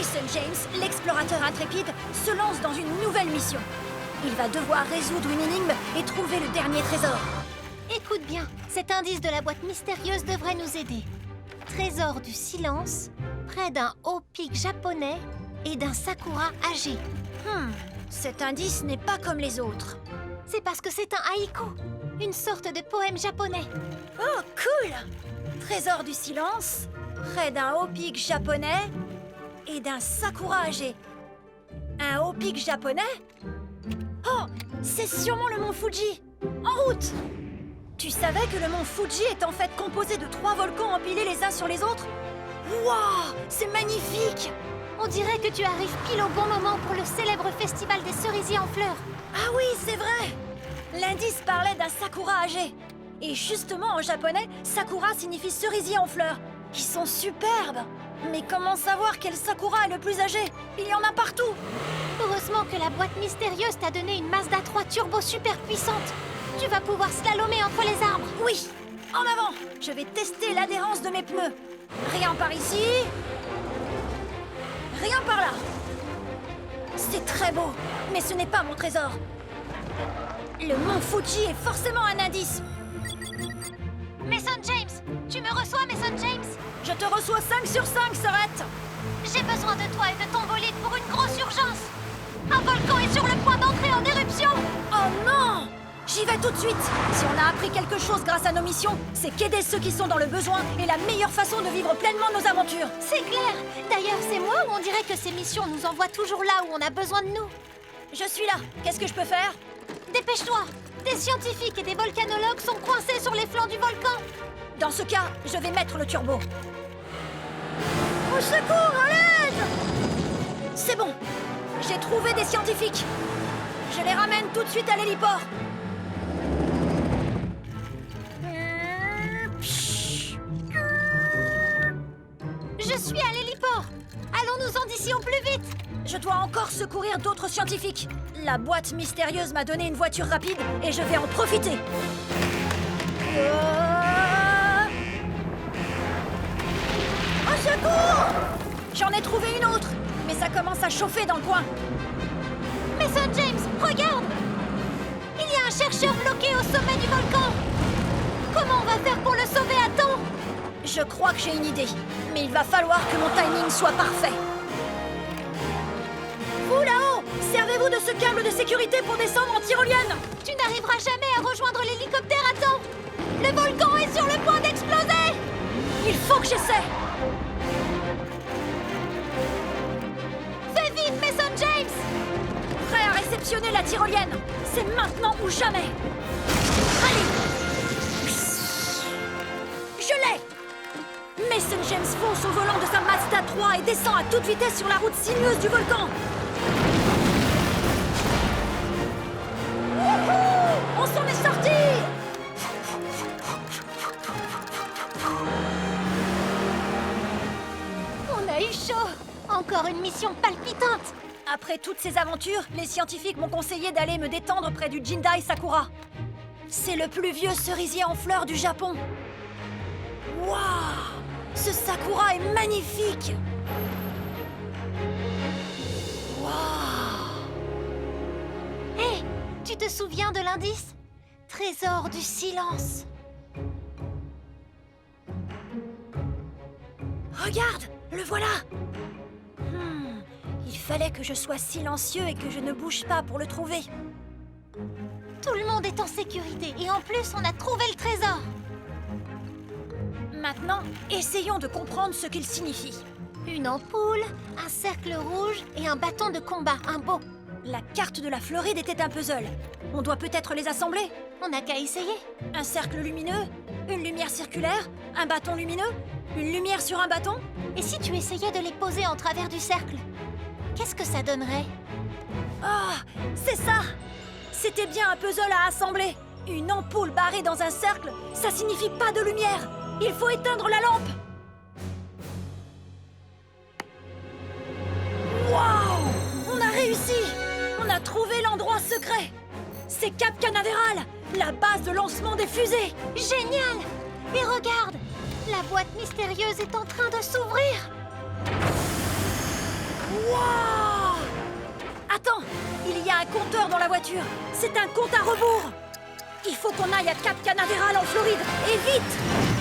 Mason James, l'explorateur intrépide, se lance dans une nouvelle mission. Il va devoir résoudre une énigme et trouver le dernier trésor. Écoute bien, cet indice de la boîte mystérieuse devrait nous aider. Trésor du silence, près d'un haut pic japonais et d'un sakura âgé. Cet indice n'est pas comme les autres. C'est parce que c'est un haïku, une sorte de poème japonais. Oh, cool! Trésor du silence, près d'un haut pic japonais et d'un sakura âgé. Un haut pic japonais? Oh, c'est sûrement le mont Fuji. En route! Tu savais que le mont Fuji est en fait composé de 3 volcans empilés les uns sur les autres? Waouh, c'est magnifique! On dirait que tu arrives pile au bon moment pour le célèbre festival des cerisiers en fleurs. Ah oui, c'est vrai! L'indice parlait d'un sakura âgé. Et justement, en japonais, sakura signifie cerisier en fleurs, qui sont superbes. Mais comment savoir quel sakura est le plus âgé? Il y en a partout! Heureusement que la boîte mystérieuse t'a donné une Mazda 3 turbo super puissante. Tu vas pouvoir slalomer entre les arbres. Oui! En avant! Je vais tester l'adhérence de mes pneus. Rien par ici. Rien par là. C'est très beau, mais ce n'est pas mon trésor. Le mont Fuji est forcément un indice. Mason James, tu me reçois, Mason James? Je te reçois 5 sur 5, Sorette. J'ai besoin de toi et de ton bolide pour une grosse urgence. Un volcan est sur le point d'entrer en éruption. Oh non! J'y vais tout de suite. Si on a appris quelque chose grâce à nos missions, c'est qu'aider ceux qui sont dans le besoin est la meilleure façon de vivre pleinement nos aventures. C'est clair. D'ailleurs, c'est moi ou on dirait que ces missions nous envoient toujours là où on a besoin de nous? Je suis là. Qu'est-ce que je peux faire? Dépêche-toi. Des scientifiques et des volcanologues sont coincés sur les flancs du volcan. Dans ce cas, je vais mettre le turbo. Au secours, à l'aide! C'est bon. J'ai trouvé des scientifiques. Je les ramène tout de suite à l'héliport. Je suis à l'héliport. Allons-nous-en d'ici au plus vite. Je dois encore secourir d'autres scientifiques. La boîte mystérieuse m'a donné une voiture rapide et je vais en profiter. Au secours! J'en ai trouvé une autre, mais ça commence à chauffer dans le coin. Mason James, regarde! Il y a un chercheur bloqué au sommet du volcan. Comment on va faire pour le sauver à temps? Je crois que j'ai une idée, mais il va falloir que mon timing soit parfait. Vous là-haut, servez-vous de ce câble de sécurité pour descendre en tyrolienne. Tu n'arriveras jamais à rejoindre l'hélicoptère à temps. Le volcan est sur le point d'exploser. Il faut que j'essaie. Fais vite, Mason James. Prêt à réceptionner la tyrolienne. C'est maintenant ou jamais. Allez. Je l'ai. Mason James fonce au volant de sa Mazda 3 et descend à toute vitesse sur la route sinueuse du volcan. Wouhou! On s'en est sorti! On a eu chaud. Encore une mission palpitante. Après toutes ces aventures, les scientifiques m'ont conseillé d'aller me détendre près du Jindai Sakura. C'est le plus vieux cerisier en fleurs du Japon. Waouh! Ce sakura est magnifique! Waouh! Hé, tu te souviens de l'indice? Trésor du silence. Regarde, le voilà! Il fallait que je sois silencieux et que je ne bouge pas pour le trouver. Tout le monde est en sécurité et en plus, on a trouvé le trésor. Maintenant, essayons de comprendre ce qu'il signifie. Une ampoule, un cercle rouge et un bâton de combat, un beau. La carte de la Floride était un puzzle. On doit peut-être les assembler. On n'a qu'à essayer. Un cercle lumineux, une lumière circulaire, un bâton lumineux, une lumière sur un bâton. Et si tu essayais de les poser en travers du cercle? Qu'est-ce que ça donnerait? Ah, c'est ça! C'était bien un puzzle à assembler. Une ampoule barrée dans un cercle, ça signifie pas de lumière. Il faut éteindre la lampe. Waouh! On a réussi! On a trouvé l'endroit secret. C'est Cap Canaveral, la base de lancement des fusées. Génial! Et regarde, la boîte mystérieuse est en train de s'ouvrir. compteur dans la voiture. C'est un compte à rebours. Il faut qu'on aille à Cap Canaveral en Floride, et vite!